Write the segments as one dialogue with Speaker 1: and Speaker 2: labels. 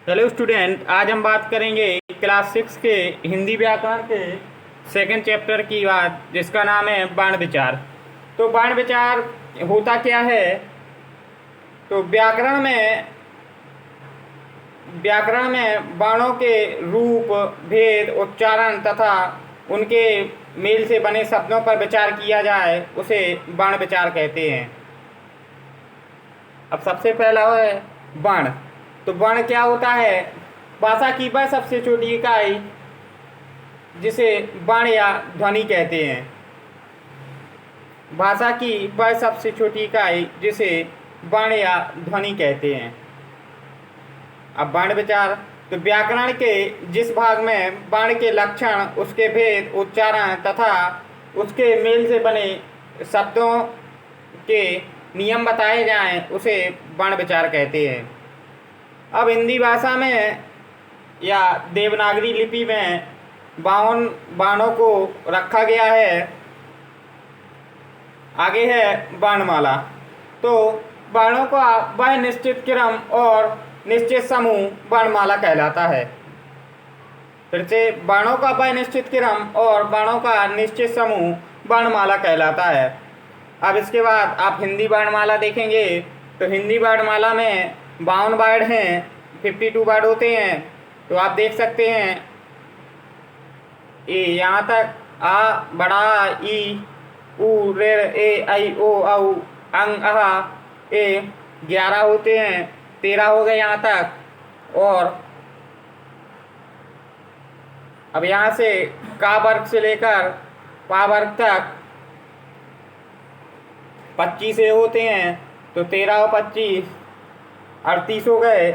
Speaker 1: Hello student, आज हम बात करेंगे क्लास 6 के हिंदी व्याकरण के सेकंड चैप्टर की बात, जिसका नाम है बाण विचार। तो बाण विचार होता क्या है? तो व्याकरण में बाणों के रूप, भेद, उच्चारण तथा उनके मेल से बने शब्दों पर विचार किया जाए उसे बाण विचार कहते हैं। अब सबसे पहला है बाण। तो बाण क्या होता है? भाषा की वह सबसे छोटी इकाई जिसे बाण या ध्वनि कहते हैं। भाषा की वह सबसे छोटी इकाई जिसे बाण या ध्वनि कहते हैं। अब बाण विचार। तो व्याकरण के जिस भाग में बाण के लक्षण, उसके भेद, उच्चारण तथा उसके मेल से बने शब्दों के नियम बताए जाएं उसे बाण विचार कहते हैं। अब हिंदी भाषा में या देवनागरी लिपि में 52 बाणों को रखा गया है। आगे है बाणमाला। तो बाणों का वह निश्चित क्रम और निश्चित समूह बाणमाला कहलाता है। फिर से, बाणों का वह निश्चित क्रम और बाणों का निश्चित समूह बाणमाला कहलाता है। अब इसके बाद आप हिंदी बाणमाला देखेंगे तो हिंदी बाणमाला में 52 वर्ड हैं, 52 वर्ड होते हैं। तो आप देख सकते हैं ये यहाँ तक आ, बड़ा, ई, उ, रे, ए, आई, ओ, औ, अंग, अह, ए 11 होते हैं, 13 हो गए यहाँ तक। और अब यहाँ से का वर्ग से लेकर पा वर्ग तक 25 होते हैं। तो 13 और 25 38 हो गए।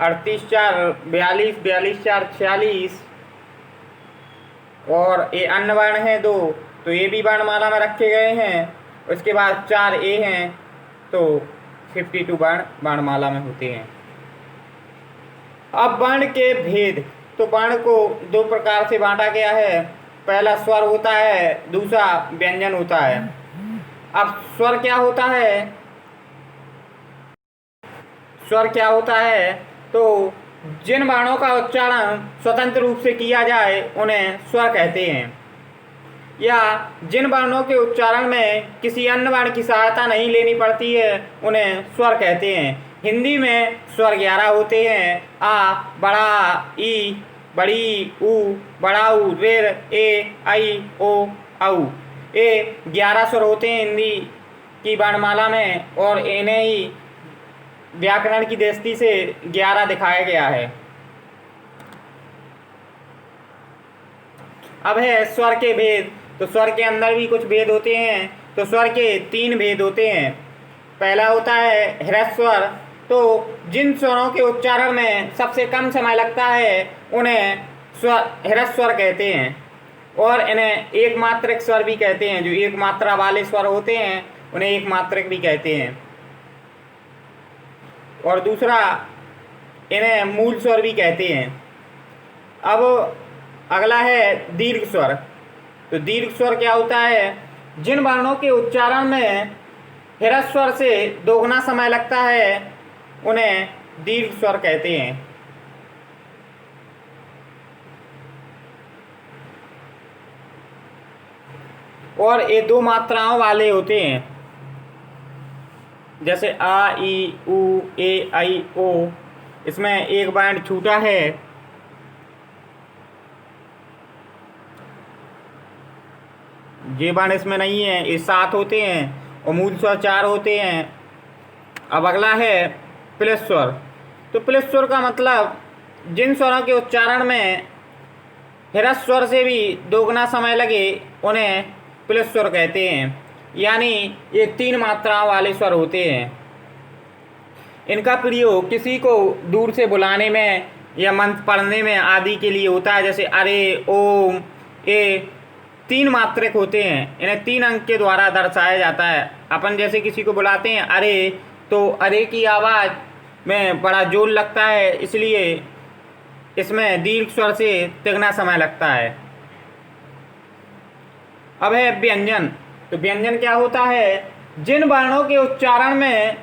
Speaker 1: 38 4 42, 42 4 46। और ये अन्य वर्ण हैं 2, तो ये भी वर्णमाला में रखे गए हैं। उसके बाद 4 ए हैं, तो 52 वर्ण वर्णमाला में होते हैं। अब वर्ण के भेद। तो वर्ण को 2 प्रकार से बांटा गया है। पहला स्वर होता है, दूसरा व्यंजन होता है। अब स्वर क्या होता है? स्वर क्या होता है? तो जिन वर्णों का उच्चारण स्वतंत्र रूप से किया जाए उन्हें स्वर कहते हैं, या जिन वर्णों के उच्चारण में किसी अन्य वर्ण की सहायता नहीं लेनी पड़ती है उन्हें स्वर कहते हैं। हिंदी में स्वर 11 होते हैं। आ, बड़ा, ई, बड़ी, उ, बड़ा उ, रेर, ए, आई, ओ, औ। ये 11 स्वर होते हैं हिंदी की वर्णमाला में, और इन्हें ही व्याकरण की दृष्टि से 11 दिखाया गया है। अब है स्वर के भेद। तो स्वर के अंदर भी कुछ भेद होते हैं। तो स्वर के 3 भेद होते हैं। पहला होता है ह्रस्व स्वर। तो जिन स्वरों के उच्चारण में सबसे कम समय लगता है उन्हें ह्रस्व स्वर कहते हैं। और इन्हें एक मात्रक स्वर भी कहते हैं। जो एक मात्रा वाले स्वर होते हैं उन्हें एक मात्रक भी कहते हैं। और दूसरा, इन्हें मूल स्वर भी कहते हैं। अब अगला है दीर्घ स्वर। तो दीर्घ स्वर क्या होता है? जिन वर्णों के उच्चारण में ह्रस्व स्वर से दोगुना समय लगता है उन्हें दीर्घ स्वर कहते हैं। और ये 2 मात्राओं वाले होते हैं, जैसे आ, ई, उ, ए, आई, ओ। इसमें एक वर्ण छूटा है। ये वर्ण इसमें नहीं है। ये 7 होते हैं और मूल स्वर 4 होते हैं। अब अगला है प्लस स्वर। तो प्लस स्वर का मतलब जिन स्वरों के उच्चारण में ह्रस्व स्वर से भी दोगुना समय लगे उन्हें प्लस स्वर कहते हैं। यानी ये 3 मात्राओं वाले स्वर होते हैं। इनका प्रयोग किसी को दूर से बुलाने में या मंत्र पढ़ने में आदि के लिए होता है। जैसे अरे, ओम, ए 3 मात्रक होते हैं। इन्हें 3 अंक के द्वारा दर्शाया जाता है। अपन जैसे किसी को बुलाते हैं अरे, तो अरे की आवाज़ में बड़ा जोर लगता है, इसलिए इसमें दीर्घ स्वर से तिगुना समय लगता है। अब है व्यंजन। तो व्यंजन क्या होता है? जिन वर्णों के उच्चारण में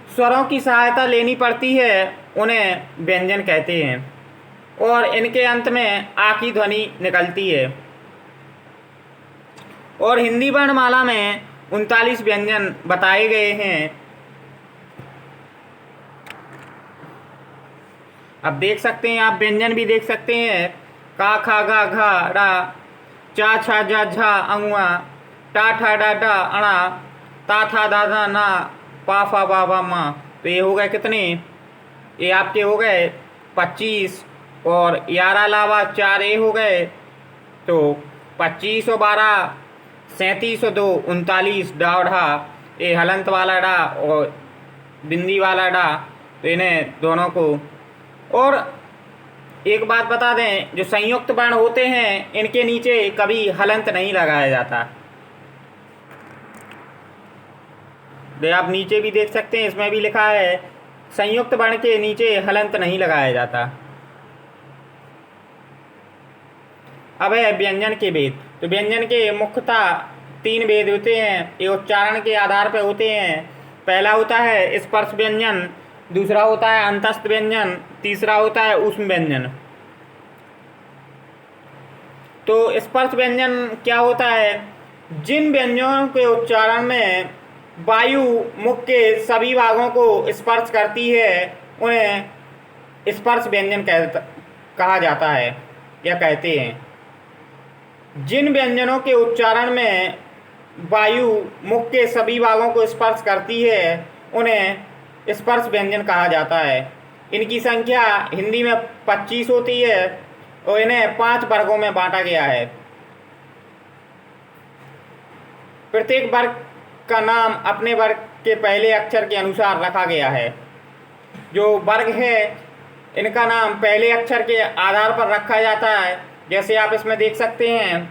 Speaker 1: स्वरों की सहायता लेनी पड़ती है उन्हें व्यंजन कहते हैं और इनके अंत में आ की ध्वनि निकलती है। और हिंदी वर्णमाला में 39 व्यंजन बताए गए हैं। अब देख सकते हैं, आप व्यंजन भी देख सकते हैं। का खा गा घा रा, चा छा जा झा अंगुआ, टा ठा डा डा अणा, ता था दा दा ना, पा फा बा बा मा। तो ये हो गए कितने? ये आपके हो गए 25 और 11 अलावा 4 ये हो गए, तो 25 और 12 37 और 2 39 डा ढा, ये हलंत वाला डा और बिंदी वाला डा, तो इन्हें दोनों को। और एक बात बता दें, जो संयुक्त वर्ण होते हैं इनके नीचे कभी हलंत नहीं लगाया जाता। आप नीचे भी देख सकते हैं, इसमें भी लिखा है संयुक्त वर्ण के नीचे हलंत नहीं लगाया जाता। अब है व्यंजन के भेद। तो व्यंजन के मुख्यतः 3 भेद होते हैं, ये उच्चारण के आधार पर होते हैं। पहला होता है स्पर्श व्यंजन, दूसरा होता है अंतस्थ व्यंजन, तीसरा होता है ऊष्म व्यंजन। तो स्पर्श व्यंजन क्या होता है? जिन व्यंजनों के उच्चारण में वायु मुख के सभी भागों को स्पर्श करती है उन्हें स्पर्श व्यंजन कहा जाता है या कहते हैं। जिन व्यंजनों के उच्चारण में वायु मुख के सभी भागों को स्पर्श करती है उन्हें स्पर्श व्यंजन कहा जाता है। इनकी संख्या हिंदी में 25 होती है और इन्हें 5 वर्गों में बांटा गया है। प्रत्येक वर्ग का नाम अपने वर्ग के पहले अक्षर के अनुसार रखा गया है। जो वर्ग है इनका नाम पहले अक्षर के आधार पर रखा जाता है। जैसे आप इसमें देख सकते हैं,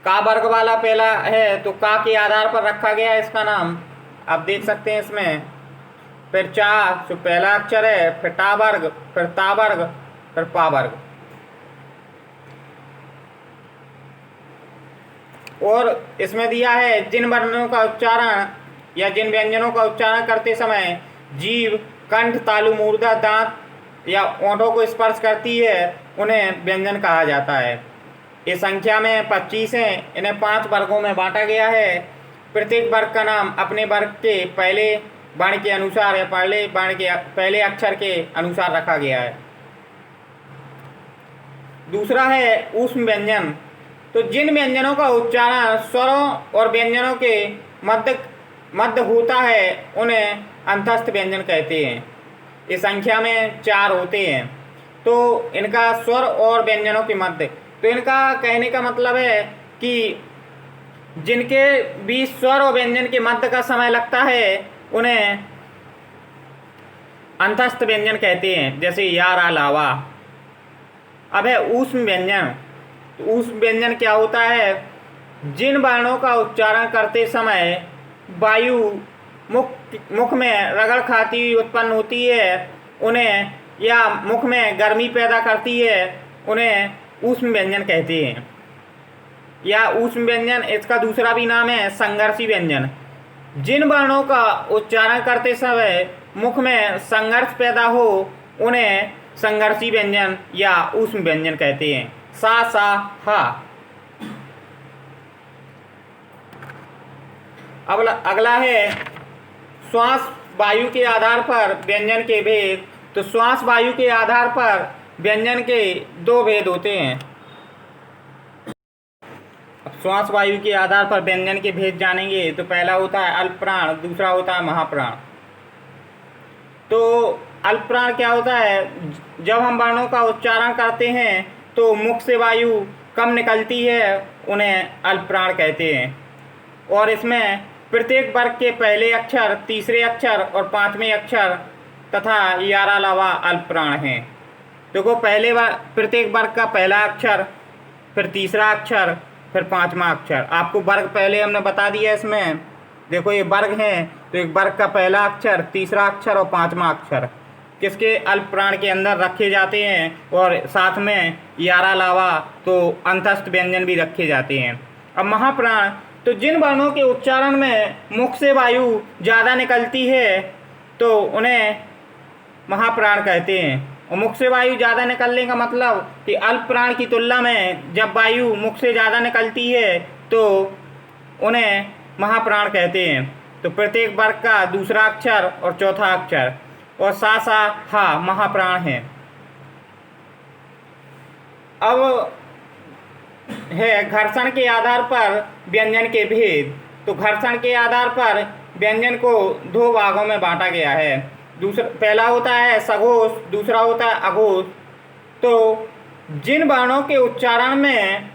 Speaker 1: का वर्ग वाला पहला है तो का के आधार पर रखा गया है इसका नाम, आप देख सकते हैं इसमें। फिर चा जो पहला अक्षर है, फिर टा वर्ग, फिर ता वर्ग, फिर पा वर्ग। और इसमें दिया है जिन वर्णों का उच्चारण या जिन व्यंजनों का उच्चारण करते समय जीभ, कंठ, तालु, मूर्धा, दांत या ओंठों को स्पर्श करती है उन्हें व्यंजन कहा जाता है। ये संख्या में 25 हैं। इन्हें 5 वर्गों में बांटा गया है। प्रत्येक वर्ग का नाम अपने वर्ग के पहले वर्ण के अनुसार या पहले वर्ण के पहले अक्षर के अनुसार रखा गया है। दूसरा है ऊष्म व्यंजन। तो जिन व्यंजनों का उच्चारण स्वरों और व्यंजनों के मध्य होता है उन्हें अंतस्थ व्यंजन कहते हैं। इस संख्या में 4 होते हैं। तो इनका स्वर और व्यंजनों के मध्य, तो इनका कहने का मतलब है कि जिनके बीच स्वर और व्यंजन के मध्य का समय लगता है उन्हें अंतस्थ व्यंजन कहते हैं। जैसे या, रा, लावा। अब है ऊष्म व्यंजन। ऊष्म व्यंजन क्या होता है? जिन वर्णों का उच्चारण करते समय वायु मुख में रगड़ खाती हुई उत्पन्न होती है उन्हें, या मुख में गर्मी पैदा करती है, उन्हें ऊष्म व्यंजन कहते हैं। या ऊष्म व्यंजन, इसका दूसरा भी नाम है संघर्षी व्यंजन। जिन वर्णों का उच्चारण करते समय मुख में संघर्ष पैदा हो उन्हें संघर्षी व्यंजन या ऊष्म व्यंजन कहते हैं। सा, सा, हा। अगला है श्वास वायु के आधार पर व्यंजन के भेद। तो श्वास वायु के आधार पर व्यंजन के 2 भेद होते हैं। अब श्वास वायु के आधार पर व्यंजन के भेद जानेंगे। तो पहला होता है अल्प प्राण, दूसरा होता है महाप्राण। तो अल्प प्राण क्या होता है? जब हम वर्णों का उच्चारण करते हैं तो मुख से वायु कम निकलती है, उन्हें अल्प प्राण कहते हैं। और इसमें प्रत्येक वर्ग के पहले अक्षर, तीसरे अक्षर और 5वें अक्षर तथा 11 अलावा अल्प प्राण हैं। देखो, प्रत्येक वर्ग का पहला अक्षर, फिर तीसरा अक्षर, फिर 5वां अक्षर। आपको वर्ग पहले हमने बता दिया इसमें। देखो ये वर्ग हैं, तो एक वर्ग का पहला अक्षर, तीसरा अक्षर और 5वां अक्षर किसके अल्प प्राण के अंदर रखे जाते हैं। और साथ में 11 अलावा तो अंतस्थ व्यंजन भी रखे जाते हैं। अब महाप्राण, तो जिन वर्णों के उच्चारण में मुख से वायु ज़्यादा निकलती है तो उन्हें महाप्राण कहते हैं। और मुख से वायु ज़्यादा निकलने का मतलब कि अल्प प्राण की तुलना में जब वायु मुख से ज़्यादा निकलती है तो उन्हें महाप्राण कहते हैं। तो प्रत्येक वर्ग का दूसरा अक्षर और चौथा अक्षर और सा सा हा महाप्राण है। अब है घर्षण के आधार पर व्यंजन के भेद। तो घर्षण के आधार पर व्यंजन को दो भागों में बांटा गया है। पहला होता है सघोष, दूसरा होता है अघोष। तो जिन वर्णों के उच्चारण में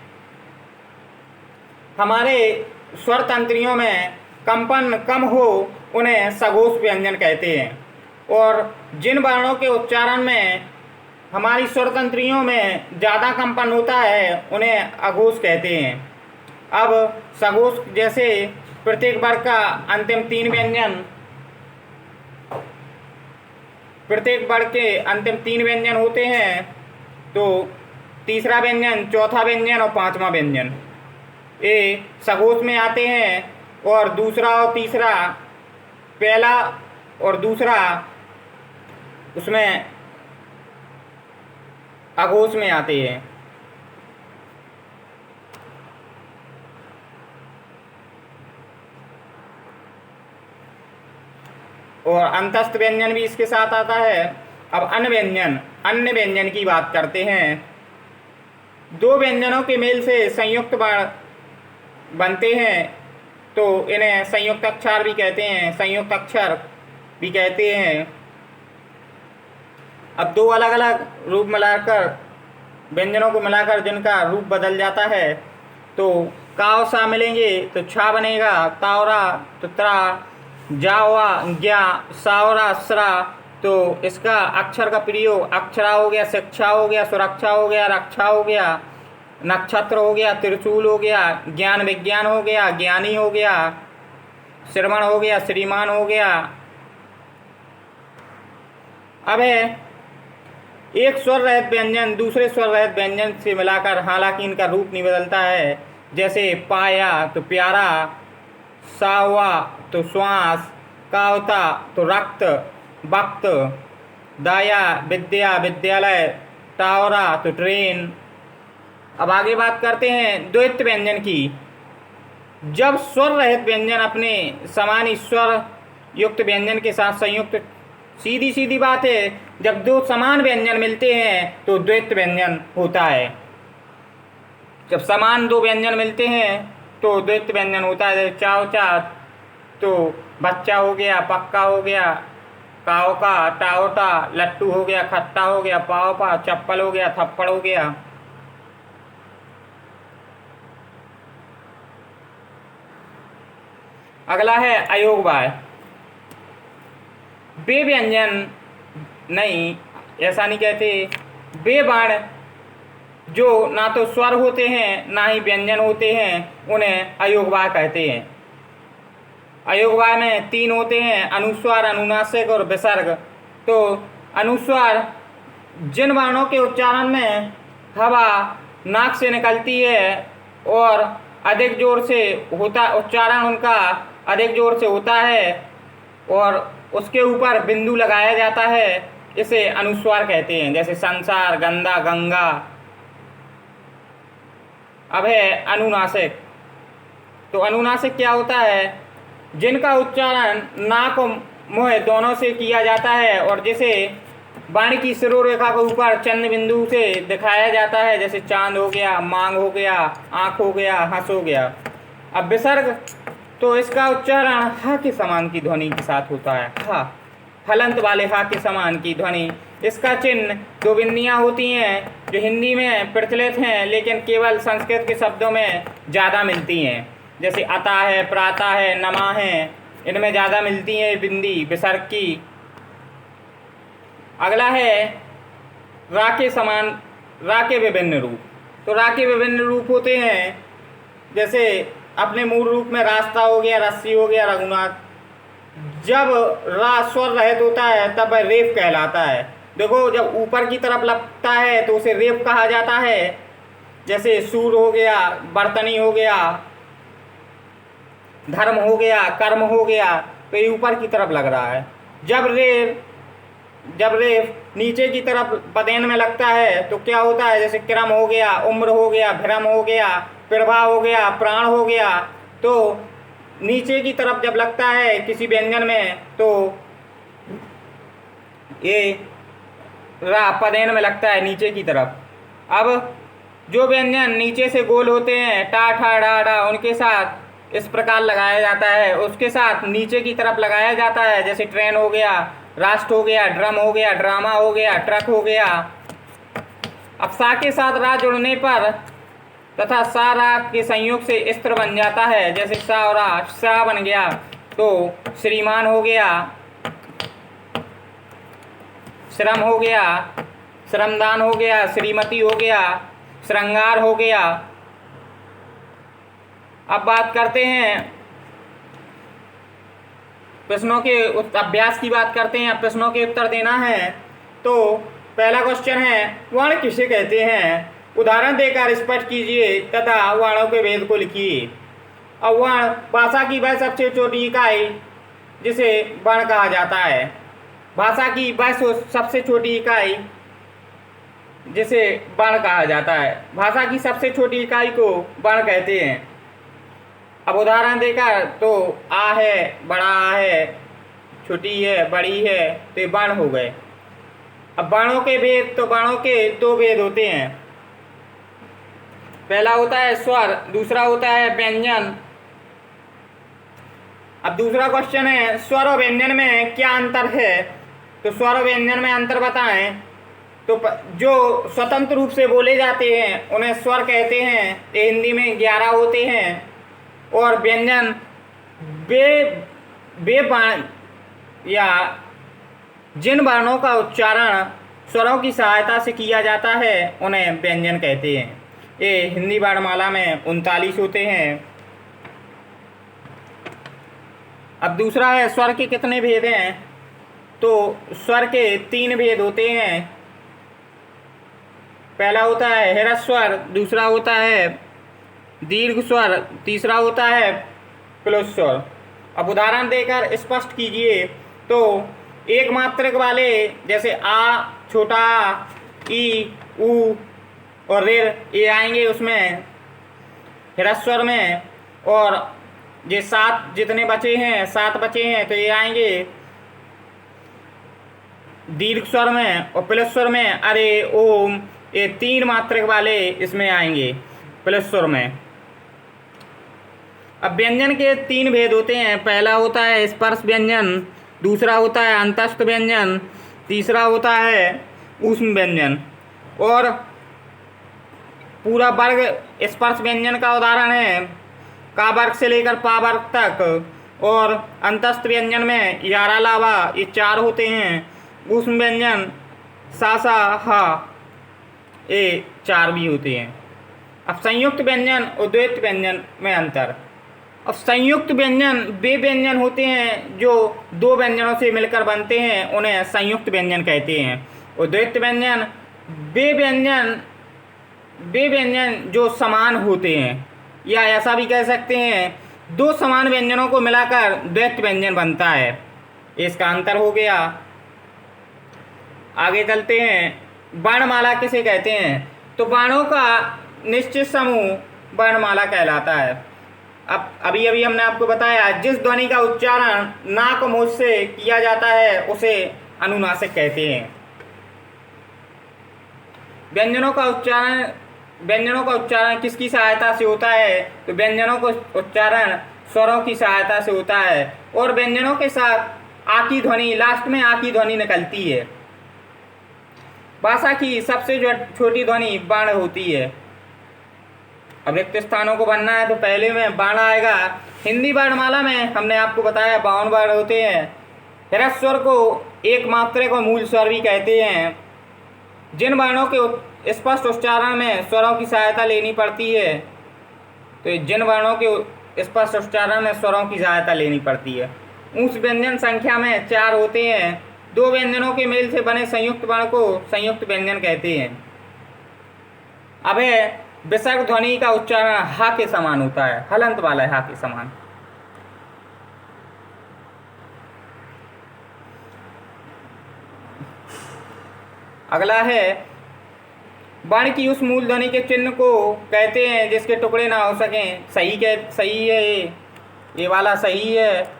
Speaker 1: हमारे स्वर तंत्रियों में कंपन कम हो उन्हें सघोष व्यंजन कहते हैं, और जिन वर्णों के उच्चारण में हमारी स्वर तंत्रियों में ज़्यादा कंपन होता है उन्हें अघोष कहते हैं। अब सघोष जैसे प्रत्येक वर्ग का अंतिम तीन व्यंजन, प्रत्येक वर्ग के अंतिम तीन व्यंजन होते हैं। तो तीसरा व्यंजन, चौथा व्यंजन और पांचवा व्यंजन ये सघोष में आते हैं, और दूसरा और तीसरा, पहला और दूसरा उसमें अघोष में आते हैं। और अंतस्थ व्यंजन भी इसके साथ आता है। अब अन्य व्यंजन की बात करते हैं। दो व्यंजनों के मेल से संयुक्त वर्ण बनते हैं तो इन्हें संयुक्त अक्षर भी कहते हैं, संयुक्त अक्षर भी कहते हैं। अब दो अलग अलग रूप मिलाकर, व्यंजनों को मिलाकर जिनका रूप बदल जाता है, तो काव सा मिलेंगे तो छा बनेगा, तावरा तो त्रा, जावा ज्ञा, सावरा स्रा। तो इसका अक्षर का प्रयोग अक्षरा हो गया, शिक्षा हो गया, सुरक्षा हो गया, रक्षा हो गया, नक्षत्र हो गया, त्रिशूल हो गया, ज्ञान विज्ञान हो गया, ज्ञानी हो गया, श्रवण हो गया, श्रीमान हो गया। अब है एक स्वर रहित व्यंजन दूसरे स्वर रहित व्यंजन से मिलाकर, हालांकि इनका रूप नहीं बदलता है। जैसे पाया तो प्यारा, सावा तो श्वास, कावता तो रक्त, वक्त, दाया विद्या विद्यालय, टावरा तो ट्रेन। अब आगे बात करते हैं द्वैत व्यंजन की। जब स्वर रहित व्यंजन अपने समान स्वर युक्त व्यंजन के साथ संयुक्त, सीधी सीधी बात है, जब दो समान व्यंजन मिलते हैं तो द्वैत व्यंजन होता है। जब समान दो व्यंजन मिलते हैं तो द्वैत व्यंजन होता है। चाव चा तो बच्चा हो गया, पक्का हो गया, काव का, टावटा, लट्टू हो गया, खट्टा हो गया, पाव पा, चप्पल हो गया, थप्पड़ हो गया। अगला है अयोगवाय। वे व्यंजन नहीं, ऐसा नहीं कहते, वे वर्ण जो ना तो स्वर होते हैं ना ही व्यंजन होते हैं उन्हें अयोगवाय कहते हैं। अयोगवाय में तीन होते हैं, अनुस्वार, अनुनासिक और विसर्ग। तो अनुस्वार जिन वर्णों के उच्चारण में हवा नाक से निकलती है और अधिक जोर से होता, उच्चारण उनका अधिक जोर से होता है और उसके ऊपर बिंदु लगाया जाता है, इसे अनुस्वार कहते हैं। जैसे संसार, गंगा, गंगा। अब है अनुनासिक। तो अनुनासिक क्या होता है? जिनका उच्चारण नाक और मुंह दोनों से किया जाता है और जिसे वाणी की शिरोरेखा के ऊपर चंद्र बिंदु से दिखाया जाता है, जैसे चांद हो गया, मांग हो गया, आँख हो गया, हंस हो गया। अब विसर्ग, तो इसका उच्चारण हा के समान की ध्वनि के साथ होता है। हा, हलंत वाले हा के समान की ध्वनि। इसका चिन्ह दो बिंदियाँ होती हैं जो हिंदी में प्रचलित हैं लेकिन केवल संस्कृत के शब्दों में ज़्यादा मिलती हैं। जैसे अता है, प्राता है, नमा है, इनमें ज़्यादा मिलती है बिंदी विसर्ग की। अगला है रा के समान, रा के विभिन्न रूप। तो रा के विभिन्न रूप होते हैं, जैसे अपने मूल रूप में रास्ता हो गया, रस्सी हो गया, रघुनाथ। जब रा स्वर रहित होता है तब वह रेफ कहलाता है। देखो, जब ऊपर की तरफ लगता है तो उसे रेफ कहा जाता है। जैसे सूर हो गया, बर्तनी हो गया, धर्म हो गया, कर्म हो गया, तो ये ऊपर की तरफ लग रहा है। जब रेफ नीचे की तरफ पदेन में लगता है तो क्या होता है, जैसे क्रम हो गया, उम्र हो गया, भ्रम हो गया, प्रभा हो गया, प्राण हो गया, तो नीचे की तरफ जब लगता है किसी व्यंजन में तो ये रा पदेन में लगता है नीचे की तरफ। अब जो व्यंजन नीचे से गोल होते हैं, टा ठा डा डा, उनके साथ इस प्रकार लगाया जाता है, उसके साथ नीचे की तरफ लगाया जाता है, जैसे ट्रेन हो गया, राष्ट्र हो गया, ड्रम हो गया, ड्रामा हो गया, ट्रक हो गया। अब सा के साथ रा जुड़ने पर तथा सा रा के संयोग से स्त्र बन जाता है, जैसे सा और सा बन गया तो श्रीमान हो गया, श्रम हो गया, श्रमदान हो गया, श्रीमती हो गया, श्रृंगार हो गया। अब बात करते हैं प्रश्नों के अभ्यास की बात करते हैं। प्रश्नों के उत्तर देना है। तो पहला क्वेश्चन है, वर्ण किसे कहते हैं? उदाहरण देकर स्पष्ट कीजिए तथा वर्णों के भेद को लिखिए। अब वर्ण भाषा की वह सबसे छोटी इकाई जिसे वर्ण कहा जाता है। भाषा की वह सबसे छोटी इकाई जिसे वर्ण कहा जाता है। भाषा की सबसे छोटी इकाई को वर्ण कहते हैं। अब उदाहरण देकर तो आ है, बड़ा आ है, छोटी है, बड़ी है, तो ये वर्ण हो गए। अब वर्णों के भेद, तो वर्णों के दो भेद होते हैं। पहला होता है स्वर, दूसरा होता है व्यंजन। अब दूसरा क्वेश्चन है, स्वर और व्यंजन में क्या अंतर है? तो स्वर और व्यंजन में अंतर बताएं। तो जो स्वतंत्र रूप से बोले जाते हैं उन्हें स्वर कहते हैं, ये हिंदी में 11 होते हैं। और व्यंजन बे वर्ण या जिन वर्णों का उच्चारण स्वरों की सहायता से किया जाता है उन्हें व्यंजन कहते हैं। ये हिंदी वर्णमाला में 39 होते हैं। अब दूसरा है, स्वर के कितने भेद हैं? तो स्वर के 3 भेद होते हैं। पहला होता है ह्रस्व स्वर, दूसरा होता है दीर्घ स्वर, तीसरा होता है प्लुत स्वर। अब उदाहरण देकर स्पष्ट कीजिए। तो एक मात्रक वाले जैसे आ, छोटा आ, ई, ऊ और ऋ, ये आएंगे उसमें ह्रस्व स्वर में। और ये 7 जितने बचे हैं, 7 बचे हैं, तो ये आएंगे दीर्घ स्वर में। और प्लुत स्वर में अरे, ओम, ये 3 मात्रक वाले इसमें आएंगे प्लुत स्वर में। अब व्यंजन के 3 भेद होते हैं। पहला होता है स्पर्श व्यंजन, दूसरा होता है अंतस्थ व्यंजन, तीसरा होता है ऊष्म व्यंजन। और पूरा वर्ग स्पर्श व्यंजन का उदाहरण है का वर्ग से लेकर पा वर्ग तक। और अंतस्थ व्यंजन में यारा लावा, ये 4 होते हैं। ऊष्म व्यंजन सा सा हा, ये 4 भी होते हैं। अब संयुक्त व्यंजन और द्वैत व्यंजन में अंतर। अब संयुक्त व्यंजन वे व्यंजन होते हैं जो 2 व्यंजनों से मिलकर बनते हैं, उन्हें संयुक्त व्यंजन कहते हैं। और द्वैत व्यंजन वे व्यंजन जो समान होते हैं, या ऐसा भी कह सकते हैं 2 समान व्यंजनों को मिलाकर द्वैत व्यंजन बनता है। इसका अंतर हो गया। आगे चलते हैं। वर्णमाला किसे कहते हैं? तो वर्णों का निश्चित समूह वर्णमाला कहलाता है। अब अभी हमने आपको बताया, जिस ध्वनि का उच्चारण नाक और मुंह से किया जाता है उसे अनुनासिक कहते हैं। व्यंजनों का उच्चारण किसकी सहायता से होता है? तो व्यंजनों का उच्चारण स्वरों की सहायता से होता है। और व्यंजनों के साथ आ की ध्वनि, लास्ट में आ की ध्वनि निकलती है। भाषा की सबसे छोटी ध्वनि बाण होती है। अब रिक्त स्थानों को बनना है तो पहले में बाण आएगा। हिंदी वर्णमाला में हमने आपको बताया 52 वर्ण होते हैं। ह्रस्व स्वर को एक मात्रक और मूल स्वर भी कहते हैं। जिन वर्णों के स्पष्ट उच्चारण में स्वरों की सहायता लेनी पड़ती है, तो जिन वर्णों के स्पष्ट उच्चारण में स्वरों की सहायता लेनी पड़ती है। ऊंच व्यंजन संख्या में 4 होते हैं। 2 व्यंजनों के मेल से बने संयुक्त वर्ण को संयुक्त व्यंजन कहते हैं। अब है विसर्ग ध्वनि का उच्चारण हा के समान होता है, हलंत वाला हा के समान। अगला है वर्ण की उस मूलध्वनि के चिन्ह को कहते हैं जिसके टुकड़े ना हो सकें। सही है ये वाला सही है।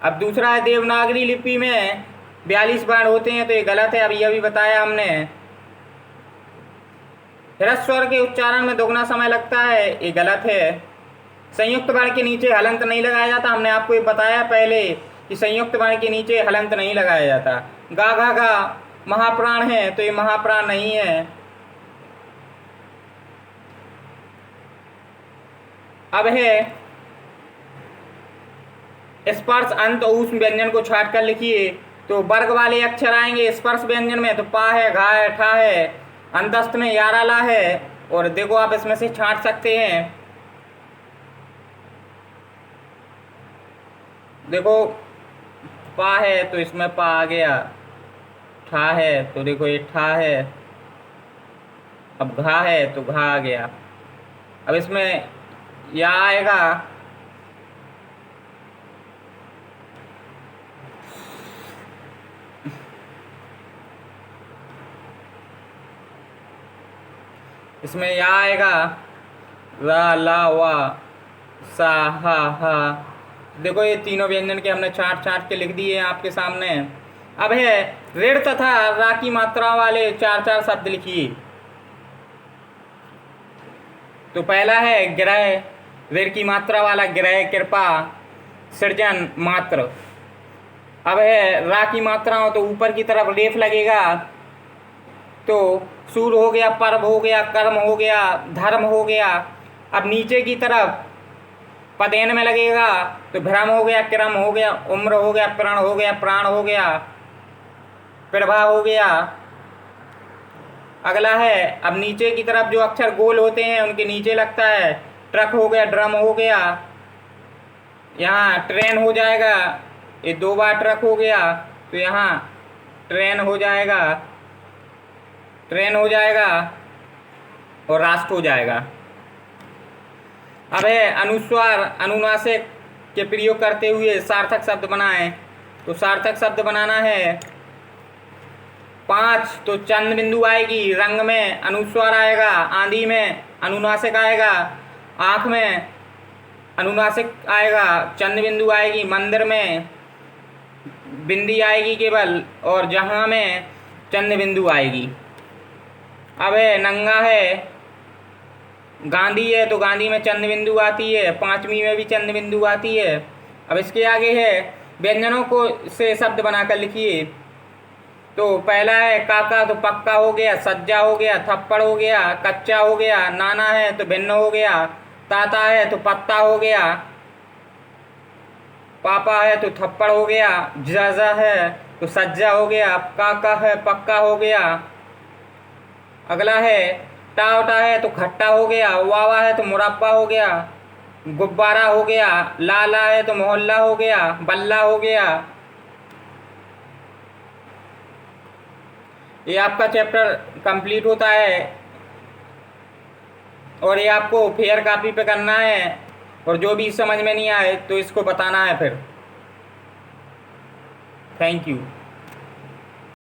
Speaker 1: अब दूसरा है देवनागरी लिपि में 42 वर्ण होते हैं, तो ये गलत है, अभी अभी बताया हमने। ह्रस्व स्वर के उच्चारण में दोगुना समय लगता है, ये गलत है। संयुक्त वर्ण के नीचे हलंत नहीं लगाया जाता, हमने आपको ये बताया पहले कि संयुक्त वर्ण के नीचे हलंत नहीं लगाया जाता। गा घा गा महाप्राण है, तो ये महाप्राण नहीं है। अब है स्पर्श अंत उस व्यंजन को छाट कर लिखिए। तो वर्ग वाले अक्षर आएंगे स्पर्श व्यंजन में, तो पा है, घा है, ठा है, अंतस्थ में यारा ला है। और देखो आप इसमें से छांट सकते हैं। देखो पा है तो इसमें पा आ गया, ठा है तो देखो ये ठा है, अब घा है तो घा आ गया। अब इसमें या आएगा, इसमें या आएगा, रा ला वा सा हा हा। देखो ये तीनों व्यंजन के हमने छांट के लिख दिए हैं आपके सामने। अब है ऋण तथा रा की मात्रा वाले 4 शब्द लिखिए। तो पहला है ग्रह, ऋण की मात्रा वाला ग्रह, कृपा, सृजन, मात्र। अब है रा की मात्रा हो तो ऊपर की तरफ लेफ लगेगा, तो सूर हो गया, पर्व हो गया, कर्म हो गया, धर्म हो गया। अब नीचे की तरफ पदेन में लगेगा, तो भ्रम हो गया, क्रम हो गया, उम्र हो गया, प्रण हो गया, प्राण हो गया, प्रभा हो गया। अगला है अब नीचे की तरफ जो अक्षर गोल होते हैं उनके नीचे लगता है, ट्रक हो गया, ड्रम हो गया, यहाँ ट्रेन हो जाएगा, ये 2 बार ट्रक हो गया तो यहाँ ट्रेन हो जाएगा, ट्रेन हो जाएगा और राष्ट्र हो जाएगा। अब है अनुस्वार अनुनासिक के प्रयोग करते हुए सार्थक शब्द बनाएं। तो सार्थक शब्द बनाना है 5, तो चंद बिंदु आएगी, रंग में अनुस्वार आएगा, आंधी में अनुनासिक आएगा, आँख में अनुनासिक आएगा, चंद बिंदु आएगी, मंदिर में बिंदी आएगी केवल, और जहाँ में चंद बिंदु आएगी। अब है नंगा है, गांधी है तो गांधी में चंद बिंदु आती है, 5वीं में भी चंद बिंदु आती है। अब इसके आगे है व्यंजनों को से शब्द बनाकर लिखिए। तो पहला है काका, तो पक्का हो गया, सज्जा हो गया, थप्पड़ हो गया, कच्चा हो गया, नाना है तो भिन्न हो गया, ताता है तो पत्ता हो गया, पापा है तो थप्पड़ हो गया, जाजा है तो सज्जा हो गया, काका है पक्का हो गया। अगला है टावटा है तो खट्टा हो गया, वावा है तो मुरब्बा हो गया, गुब्बारा हो गया, लाला है तो मोहल्ला हो गया, बल्ला हो गया। ये आपका चैप्टर कंप्लीट होता है और ये आपको फेयर कॉपी पे करना है, और जो भी समझ में नहीं आए तो इसको बताना है फिर। Thank you.